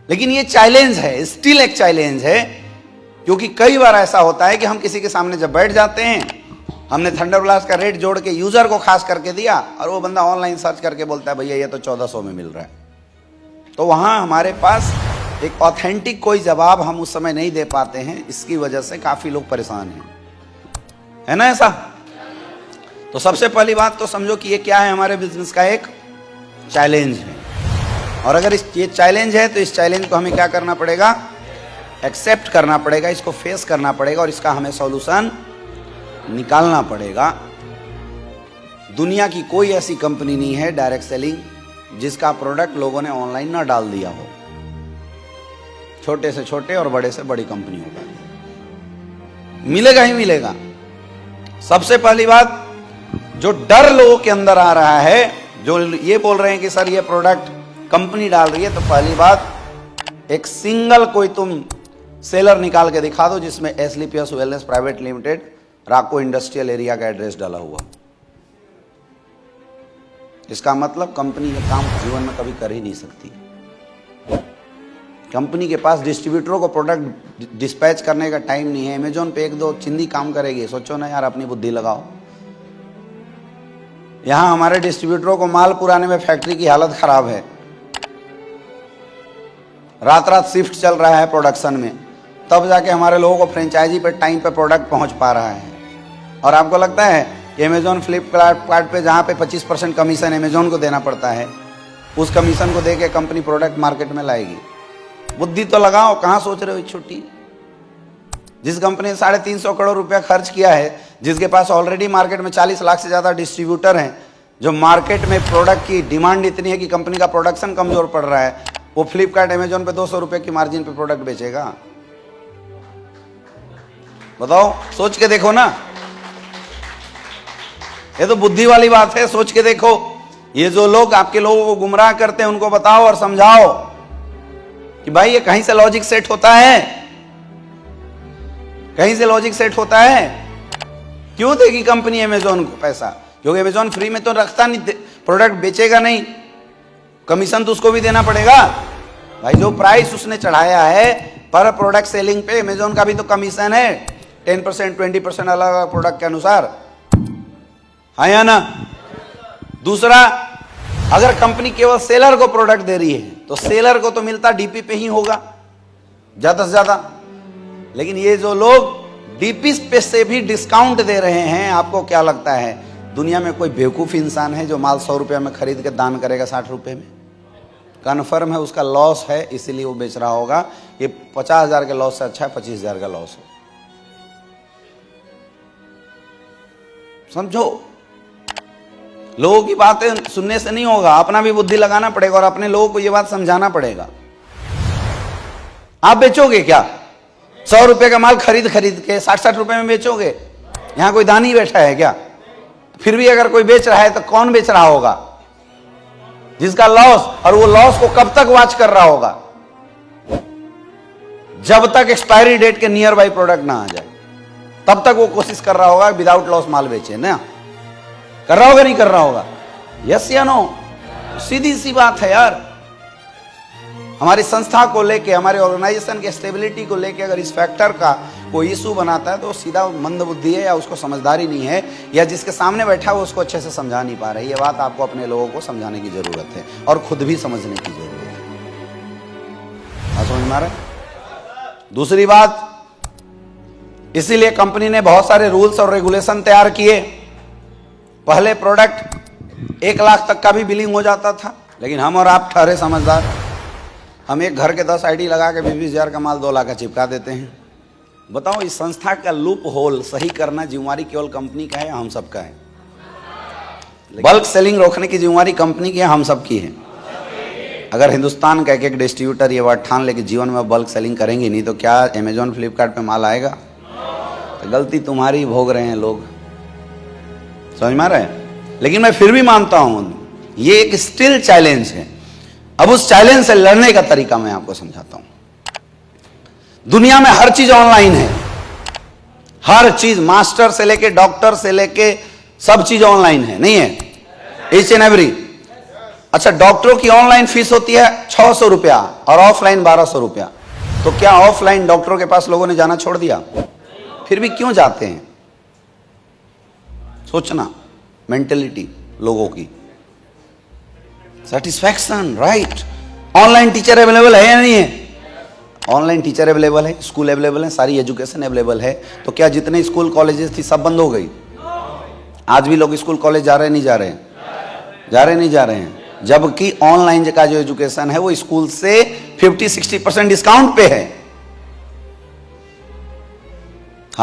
लेकिन ये चैलेंज है, स्टिल एक चैलेंज है, क्योंकि कई बार ऐसा होता है कि हम किसी के सामने जब बैठ जाते हैं, हमने थंडरब्लास्ट का रेट जोड़ के यूजर को खास करके दिया और वो बंदा ऑनलाइन सर्च करके बोलता है भैया ये तो 1400 में मिल रहा है, तो वहां हमारे पास एक ऑथेंटिक कोई जवाब हम उस समय नहीं दे पाते हैं। इसकी वजह से काफी लोग परेशान हैं, है ना ऐसा? तो सबसे पहली बात तो समझो कि ये क्या है, हमारे बिजनेस का एक चैलेंज है। और अगर ये चैलेंज है तो इस चैलेंज को हमें क्या करना पड़ेगा? एक्सेप्ट करना पड़ेगा, इसको फेस करना पड़ेगा और इसका हमें सॉल्यूशन निकालना पड़ेगा। दुनिया की कोई ऐसी कंपनी नहीं है डायरेक्ट सेलिंग जिसका प्रोडक्ट लोगों ने ऑनलाइन ना डाल दिया हो। छोटे से छोटे और बड़े से बड़ी कंपनी होगा, मिलेगा ही मिलेगा। सबसे पहली बात, जो डर लोगों के अंदर आ रहा है, जो ये बोल रहे हैं कि सर ये प्रोडक्ट कंपनी डाल रही है, तो पहली बात एक सिंगल कोई तुम सेलर निकाल के दिखा दो जिसमें एसलीपीएस वेलनेस प्राइवेट लिमिटेड राको इंडस्ट्रियल एरिया का एड्रेस डाला हुआ। इसका मतलब कंपनी ये काम जीवन में कभी कर ही नहीं सकती। कंपनी के पास डिस्ट्रीब्यूटरों को प्रोडक्ट डिस्पैच करने का टाइम नहीं है। अमेजोन पे एक दो चिंदी काम करेगी, सोचो ना यार, अपनी बुद्धि लगाओ। यहां हमारे डिस्ट्रीब्यूटरों को माल पुराने में फैक्ट्री की हालत खराब है, रात रात शिफ्ट चल रहा है प्रोडक्शन में, तब जाके हमारे लोगों को फ्रेंचाइजी पे टाइम पे प्रोडक्ट पहुंच पा रहा है। और आपको लगता है कि अमेजोन फ्लिपकार्ट पे जहां पे 25% कमीशन अमेजोन को देना पड़ता है, उस कमीशन को देके कंपनी प्रोडक्ट मार्केट में लाएगी? बुद्धि तो लगाओ, कहां सोच रहे हो छोटी? जिस कंपनी ने 350 करोड़ रुपया खर्च किया है, जिसके पास ऑलरेडी मार्केट में 40 लाख से ज्यादा डिस्ट्रीब्यूटर हैं, जो मार्केट में प्रोडक्ट की डिमांड इतनी है कि कंपनी का प्रोडक्शन कमजोर पड़ रहा है, वो फ्लिपकार्ट अमेजोन पे 200 रुपए की मार्जिन पे प्रोडक्ट बेचेगा? बताओ, सोच के देखो ना। ये तो बुद्धि वाली बात है, सोच के देखो। ये जो लोग आपके लोगों को गुमराह करते हैं, उनको बताओ और समझाओ कि भाई ये कहीं से लॉजिक सेट होता है, कहीं से लॉजिक सेट होता है। क्यों देगी कंपनी अमेजोन को पैसा? क्योंकि अमेजोन फ्री में तो रखता नहीं, प्रोडक्ट बेचेगा नहीं, कमीशन तो उसको भी देना पड़ेगा। भाई जो प्राइस उसने चढ़ाया है पर प्रोडक्ट सेलिंग पे, अमेजोन का भी तो कमीशन है 10%, 20% अलग अलग प्रोडक्ट के अनुसार, है या ना? दूसरा, अगर कंपनी केवल सेलर को प्रोडक्ट दे रही है तो सेलर को तो मिलता डीपी पे ही होगा ज्यादा से ज्यादा। लेकिन ये जो लोग डीपी पे से भी डिस्काउंट दे रहे हैं, आपको क्या लगता है दुनिया में कोई बेवकूफ इंसान है जो माल 100 रुपये में खरीद के दान करेगा 60 रुपये में? कन्फर्म है उसका लॉस है, इसीलिए वो बेच रहा होगा। ये 50,000 के लॉस से अच्छा है 25,000 का लॉस हो। समझो, लोगों की बातें सुनने से नहीं होगा, अपना भी बुद्धि लगाना पड़ेगा और अपने लोगों को यह बात समझाना पड़ेगा। आप बेचोगे क्या 100 रुपए का माल खरीद के 60 रुपए में बेचोगे? यहां कोई दानी बैठा है क्या? फिर भी अगर कोई बेच रहा है तो कौन बेच रहा होगा? जिसका लॉस, और वो लॉस को कब तक वॉच कर रहा होगा? जब तक एक्सपायरी डेट के नियर बाई प्रोडक्ट ना आ जाए, तब तक वो कोशिश कर रहा होगा विदाउट लॉस माल बेचे ना। कर रहा होगा नहीं कर रहा होगा? यस या नो? सीधी सी बात है यार। हमारी संस्था को लेके, हमारे ऑर्गेनाइजेशन के स्टेबिलिटी को लेके अगर इस फैक्टर का कोई इशू बनाता है तो सीधा मंदबुद्धि है, या उसको समझदारी नहीं है, या जिसके सामने बैठा है उसको अच्छे से समझा नहीं पा रहे। ये बात आपको अपने लोगों को समझाने की जरूरत है और खुद भी समझने की जरूरत है। समझ में आ रहा है? दूसरी बात, इसीलिए कंपनी ने बहुत सारे रूल्स और रेगुलेशन तैयार किए। पहले प्रोडक्ट 1 लाख तक का भी बिलिंग हो जाता था, लेकिन हम और आप ठहरे समझदार, हम एक घर के 10 आईडी लगा के 20,000 का माल 2 लाख का चिपका देते हैं। बताओ, इस संस्था का लूप होल सही करना जिम्मेवारी केवल कंपनी का है या हम सबका है? बल्क सेलिंग रोकने की जिम्मेवारी कंपनी की है, हम सबकी है। अगर हिंदुस्तान का एक डिस्ट्रीब्यूटर ये बात ठान ले कि जीवन में बल्क सेलिंग करेंगे नहीं, तो क्या अमेजोन फ्लिपकार्ट पे माल आएगा? तो गलती तुम्हारी भोग रहे हैं लोग। समझ में आ रहा है? लेकिन मैं फिर भी मानता हूं ये एक स्टिल चैलेंज है। अब उस चैलेंज से लड़ने का तरीका मैं आपको समझाता हूं। दुनिया में हर चीज ऑनलाइन है, हर चीज, मास्टर से लेके डॉक्टर से लेके सब चीज ऑनलाइन है, नहीं है? Each and every. अच्छा, डॉक्टरों की ऑनलाइन फीस होती है 600 रुपया और ऑफलाइन 1200 रुपया। तो क्या ऑफलाइन डॉक्टरों के पास लोगों ने जाना छोड़ दिया? फिर भी क्यों जाते हैं? सोचना, मेंटेलिटी लोगों की, satisfaction, right. Online teacher available है या नहीं है? ऑनलाइन टीचर अवेलेबल है, स्कूल अवेलेबल है, सारी एजुकेशन अवेलेबल है। तो क्या जितने स्कूल कॉलेजेस थी सब बंद हो गई? आज भी लोग स्कूल कॉलेज जा रहे हैं, नहीं जा रहे हैं? जा रहे नहीं जा रहे हैं? जबकि ऑनलाइन का जो एजुकेशन है वो स्कूल से 50-60% डिस्काउंट पे है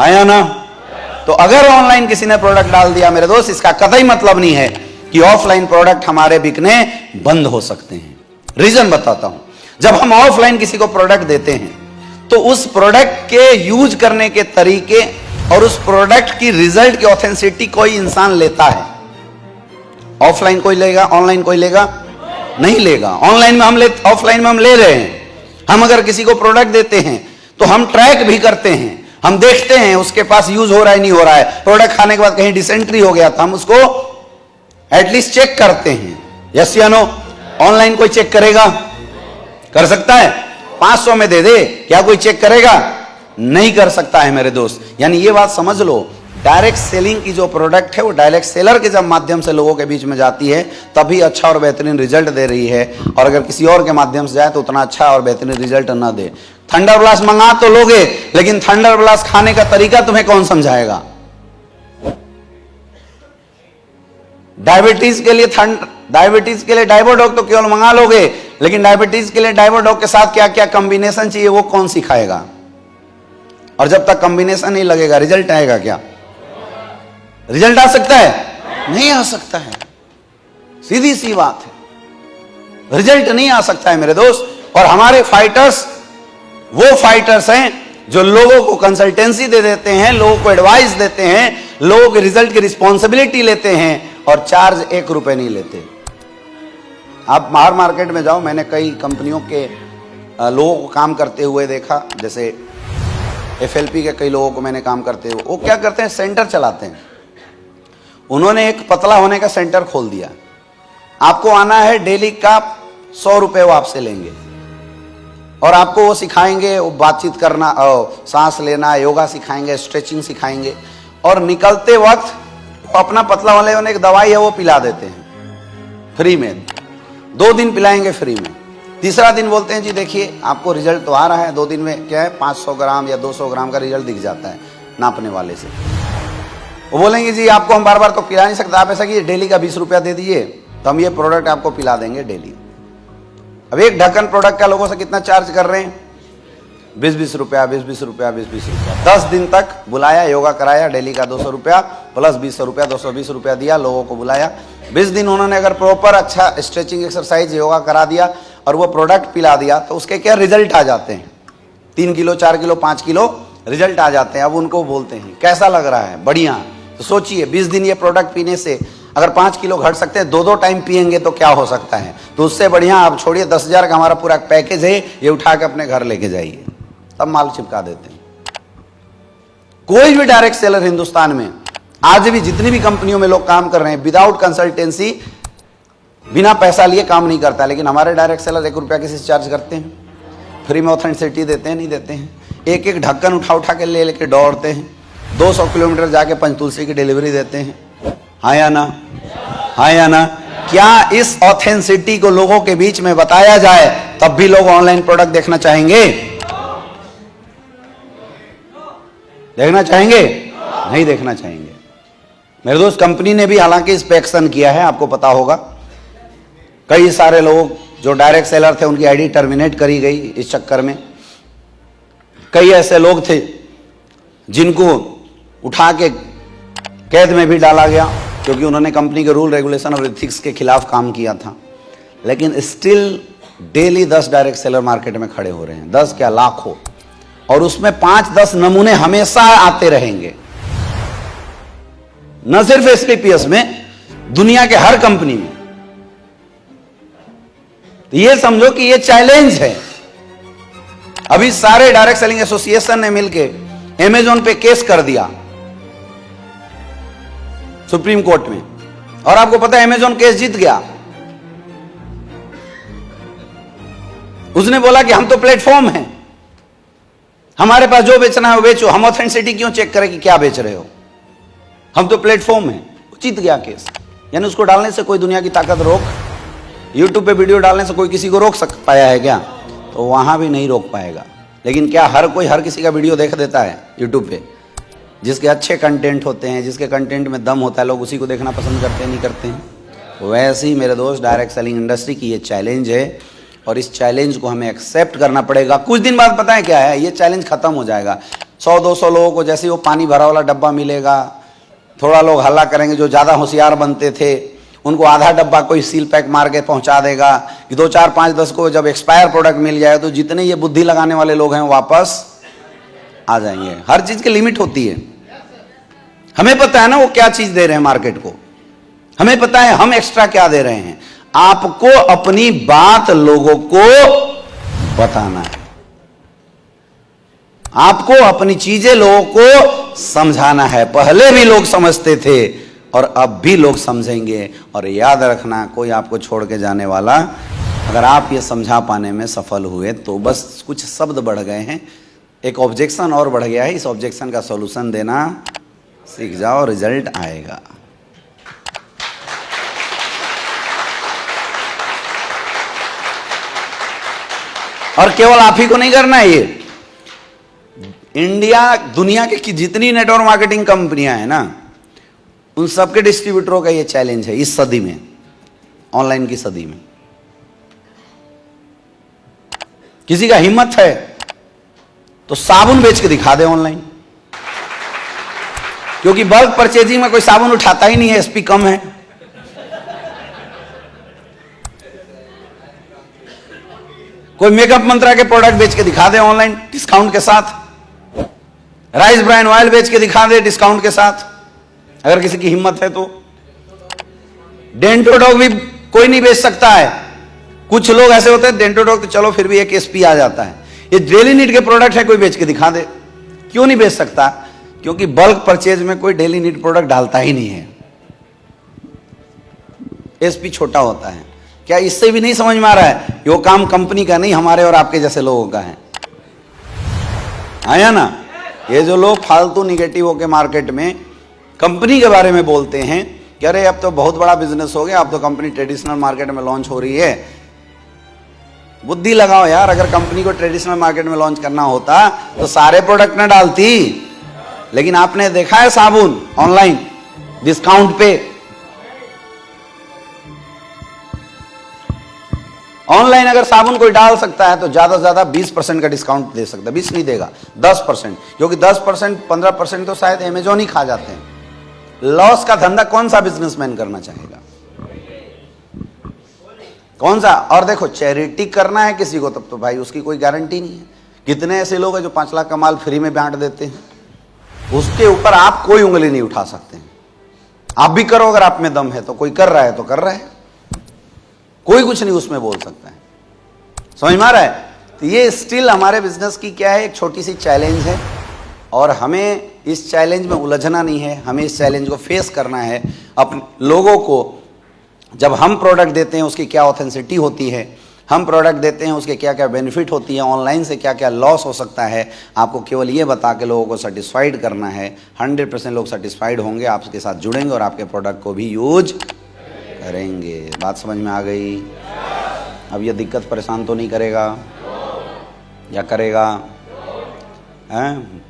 या ना? तो अगर ऑनलाइन किसी ने प्रोडक्ट डाल दिया मेरे दोस्त, इसका कतई मतलब नहीं है कि ऑफलाइन प्रोडक्ट हमारे बिकने बंद हो सकते हैं। रीजन बताता हूं। जब हम ऑफलाइन किसी को प्रोडक्ट देते हैं तो उस प्रोडक्ट के यूज करने के तरीके और उस प्रोडक्ट की रिजल्ट की ऑथेंटिसिटी कोई इंसान लेता है। ऑफलाइन कोई लेगा, ऑनलाइन कोई लेगा? नहीं लेगा। ऑनलाइन में हम ले, ऑफलाइन में हम ले रहे हैं। हम अगर किसी को प्रोडक्ट देते हैं तो हम ट्रैक भी करते हैं, हम देखते हैं उसके पास यूज हो रहा है नहीं हो रहा है। प्रोडक्ट खाने के बाद कहीं डिसेंट्री हो गया तो हम उसको एटलीस्ट चेक करते हैं, यस या नो? ऑनलाइन कोई चेक करेगा? कर सकता है? 500 में दे दे, क्या कोई चेक करेगा? नहीं कर सकता है मेरे दोस्त। यानी ये बात समझ लो, डायरेक्ट सेलिंग की जो प्रोडक्ट है वो डायरेक्ट सेलर के जब माध्यम से लोगों के बीच में जाती है तभी अच्छा और बेहतरीन रिजल्ट दे रही है, और अगर किसी और के माध्यम से जाए तो उतना अच्छा और बेहतरीन रिजल्ट ना दे। थंडर ब्लास्ट मंगा तो लोगे, लेकिन थंडर ब्लास्ट खाने का तरीका तुम्हें कौन समझाएगा? डायबिटीज के लिए डाइबोडॉक तो केवल मंगा लोगे, लेकिन डायबिटीज के लिए डाइबोडॉक के साथ क्या क्या कॉम्बिनेशन चाहिए वो कौन सिखाएगा? और जब तक कॉम्बिनेशन नहीं लगेगा रिजल्ट आएगा क्या? रिजल्ट आ सकता है? नहीं आ सकता है। सीधी सी बात है, रिजल्ट नहीं आ सकता है मेरे दोस्त। और हमारे फाइटर्स वो फाइटर्स हैं जो लोगों को कंसल्टेंसी दे देते हैं, लोगों को एडवाइस देते हैं, लोगों के रिजल्ट की रिस्पॉन्सिबिलिटी लेते हैं और चार्ज 1 रुपए नहीं लेते। आप बाहर मार्केट में जाओ, मैंने कई कंपनियों के लोगों को काम करते हुए देखा, जैसे FLP के कई लोगों को मैंने काम करते हुए। वो क्या करते हैं, सेंटर चलाते हैं। उन्होंने एक पतला होने का सेंटर खोल दिया। आपको आना है, डेली का 100 रुपए वो आपसे लेंगे और आपको वो सिखाएंगे, वो बातचीत करना, सांस लेना, योगा सिखाएंगे, स्ट्रेचिंग सिखाएंगे, और निकलते वक्त वो अपना पतला होने की दवाई है वो पिला देते हैं फ्री में। 2 दिन पिलाएंगे फ्री में। तीसरा दिन बोलते हैं जी देखिए आपको रिजल्ट तो आ रहा है, 2 दिन में क्या है 500 ग्राम या 200 ग्राम का रिजल्ट दिख जाता है नापने वाले से। वो बोलेंगे जी आपको हम बार बार तो पिला नहीं सकते, आप ऐसा कीजिए डेली का 20 रुपया दे दीजिए तो हम ये प्रोडक्ट आपको पिला देंगे डेली। अब एक ढक्कन प्रोडक्ट का लोगों से कितना चार्ज कर रहे हैं? 20-20 रुपया, 20-20 रुपया, 20-20 रुपया। 10 दिन तक बुलाया, योगा कराया, डेली का 200 रुपया प्लस 20 रुपया, 220 रुपया दिया, लोगों को बुलाया। 20 दिन उन्होंने अगर प्रॉपर अच्छा स्ट्रेचिंग एक्सरसाइज योगा करा दिया और वो प्रोडक्ट पिला दिया तो उसके क्या रिजल्ट आ जाते हैं? 3 किलो, 4 किलो, 5 किलो रिजल्ट आ जाते हैं। अब उनको बोलते हैं कैसा लग रहा है? बढ़िया। तो सोचिए 20 दिन ये प्रोडक्ट पीने से अगर 5 किलो घट सकते हैं, 2-2 टाइम पिएंगे तो क्या हो सकता है? तो उससे बढ़िया आप छोड़िए, 10,000 का हमारा पूरा पैकेज है, ये उठा के अपने घर लेके जाइए, तब माल चिपका देते हैं। कोई भी डायरेक्ट सेलर हिंदुस्तान में आज भी जितनी भी कंपनियों में लोग काम कर रहे हैं विदाउट कंसल्टेंसी, बिना पैसा लिए काम नहीं करता। लेकिन हमारे डायरेक्ट सेलर 1 रुपया किसी से चार्ज करते हैं? फ्री में ऑथेंटिसिटी देते हैं? नहीं देते हैं। एक एक ढक्कन उठा के ले लेके दौड़ते हैं, 200 किलोमीटर जाके पंचतुलसी की डिलीवरी देते हैं। हाँ या ना? हाँ या ना? क्या इस ऑथेंटिसिटी को लोगों के बीच में बताया जाए तब भी लोग ऑनलाइन प्रोडक्ट देखना चाहेंगे? देखना चाहेंगे? नहीं देखना चाहेंगे मेरे दोस्त। कंपनी ने भी हालांकि इस पे एक्शन किया है, आपको पता होगा। कई सारे लोग जो डायरेक्ट सेलर थे उनकी आईडी टर्मिनेट करी गई इस चक्कर में। कई ऐसे लोग थे जिनको उठा के कैद में भी डाला गया क्योंकि उन्होंने कंपनी के रूल रेगुलेशन और एथिक्स के खिलाफ काम किया था। लेकिन still daily 10 direct seller market में खड़े हो रहे हैं, 10 क्या लाखों, और उसमें 5-10 नमूने हमेशा आते रहेंगे। न सिर्फ एसपीपीएस में, दुनिया के हर कंपनी में। तो ये समझो कि ये चैलेंज है। अभी सारे डायरेक्ट सेलिंग एसोसिएशन ने मिलकर अमेजॉन पे केस कर दिया सुप्रीम कोर्ट में, और आपको पता है अमेजॉन केस जीत गया। उसने बोला कि हम तो प्लेटफॉर्म हैं, हमारे पास जो बेचना है वो बेचो, हम ऑथेंटिसिटी क्यों चेक करें कि क्या बेच रहे हो, हम तो प्लेटफॉर्म हैं। जीत गया केस। यानी उसको डालने से कोई दुनिया की ताकत रोक, यूट्यूब पे वीडियो डालने से कोई किसी को रोक पाया है क्या? तो वहां भी नहीं रोक पाएगा। लेकिन क्या हर कोई हर किसी का वीडियो देख देता है यूट्यूब पे? जिसके अच्छे कंटेंट होते हैं, जिसके कंटेंट में दम होता है, लोग उसी को देखना पसंद करते हैं, नहीं करते हैं? वैसे ही मेरे दोस्त, डायरेक्ट सेलिंग इंडस्ट्री की ये चैलेंज है और इस चैलेंज को हमें एक्सेप्ट करना पड़ेगा। कुछ दिन बाद पता है क्या है, ये चैलेंज खत्म हो जाएगा। 100-200 लोगों को जैसे वो पानी भरा वाला डब्बा मिलेगा, थोड़ा लोग हल्ला करेंगे, जो ज़्यादा होशियार बनते थे उनको आधा डब्बा कोई सील पैक मार के पहुंचा देगा कि 2, 4, 5, 10 को जब एक्सपायर प्रोडक्ट मिल जाए तो जितने ये बुद्धि लगाने वाले लोग हैं वापस आ जाएंगे। हर चीज की लिमिट होती है। हमें पता है ना वो क्या चीज दे रहे हैं मार्केट को, हमें पता है हम एक्स्ट्रा क्या दे रहे हैं। आपको अपनी बात लोगों को बताना है, आपको अपनी चीजें लोगों को समझाना है। पहले भी लोग समझते थे और अब भी लोग समझेंगे। और याद रखना, कोई आपको छोड़ के जाने वाला, अगर आप ये समझा पाने में सफल हुए तो बस कुछ शब्द बढ़ गए हैं, एक ऑब्जेक्शन और बढ़ गया है, इस ऑब्जेक्शन का सॉल्यूशन देना सीख जाओ, रिजल्ट आएगा। और केवल आप ही को नहीं करना है ये, इंडिया दुनिया की जितनी नेटवर्क मार्केटिंग कंपनियां हैं ना, उन सबके डिस्ट्रीब्यूटरों का ये चैलेंज है इस सदी में, ऑनलाइन की सदी में। किसी का हिम्मत है तो साबुन बेच के दिखा दे ऑनलाइन, क्योंकि बल्क परचेजिंग में कोई साबुन उठाता ही नहीं है, एसपी कम है। कोई मेकअप मंत्रा के प्रोडक्ट बेच के दिखा दे ऑनलाइन डिस्काउंट के साथ, राइस ब्रांड ऑयल बेच के दिखा दे डिस्काउंट के साथ, अगर किसी की हिम्मत है तो। डेंटोडॉग भी कोई नहीं बेच सकता है। कुछ लोग ऐसे होते हैं, डेंटोडॉग तो चलो फिर भी एक एसपी आ जाता है, ये डेली नीड के प्रोडक्ट है, कोई बेच के दिखा दे। क्यों नहीं बेच सकता? क्योंकि बल्क परचेज में कोई डेली नीड प्रोडक्ट डालता ही नहीं है, एसपी छोटा होता है। क्या इससे भी नहीं समझ में आ रहा है? वो काम कंपनी का नहीं, हमारे और आपके जैसे लोगों का है। आया ना? ये जो लोग फालतू निगेटिव होके मार्केट में कंपनी के बारे में बोलते हैं कि अरे अब तो बहुत बड़ा बिजनेस हो गया, अब तो कंपनी ट्रेडिशनल मार्केट में लॉन्च हो रही है। बुद्धि लगाओ यार, अगर कंपनी को ट्रेडिशनल मार्केट में लॉन्च करना होता तो सारे प्रोडक्ट न डालती। लेकिन आपने देखा है साबुन ऑनलाइन डिस्काउंट पे, ऑनलाइन अगर साबुन कोई डाल सकता है तो ज्यादा से ज्यादा 20% का डिस्काउंट दे सकता है, 20 नहीं देगा, 10%, क्योंकि 10%, 15% तो शायद अमेजोन ही खा जाते हैं। लॉस का धंधा कौन सा बिजनेसमैन करना चाहेगा? कौन सा? और देखो, चैरिटी करना है किसी को तब तो भाई उसकी कोई गारंटी नहीं है। कितने ऐसे लोग हैं जो 5 लाख का माल फ्री में बांट देते हैं, उसके ऊपर आप कोई उंगली नहीं उठा सकते हैं। आप भी करो, अगर आप में दम है तो। कोई कर रहा है तो कर रहा है, कोई कुछ नहीं उसमें बोल सकता है। समझ में आ रहा है? तो ये स्टिल हमारे बिजनेस की क्या है, एक छोटी सी चैलेंज है और हमें इस चैलेंज में उलझना नहीं है, हमें इस चैलेंज को फेस करना है। अपने लोगों को जब हम प्रोडक्ट देते हैं उसकी क्या ऑथेंटिसिटी होती है, हम प्रोडक्ट देते हैं उसके क्या क्या बेनिफिट होती है, ऑनलाइन से क्या क्या लॉस हो सकता है, आपको केवल ये बता के लोगों को सेटिस्फाइड करना है। 100% लोग सेटिस्फाइड होंगे, आपके साथ जुड़ेंगे और आपके प्रोडक्ट को भी यूज करेंगे। बात समझ में आ गई? अब ये दिक्कत परेशान तो नहीं करेगा या करेगा? हैं?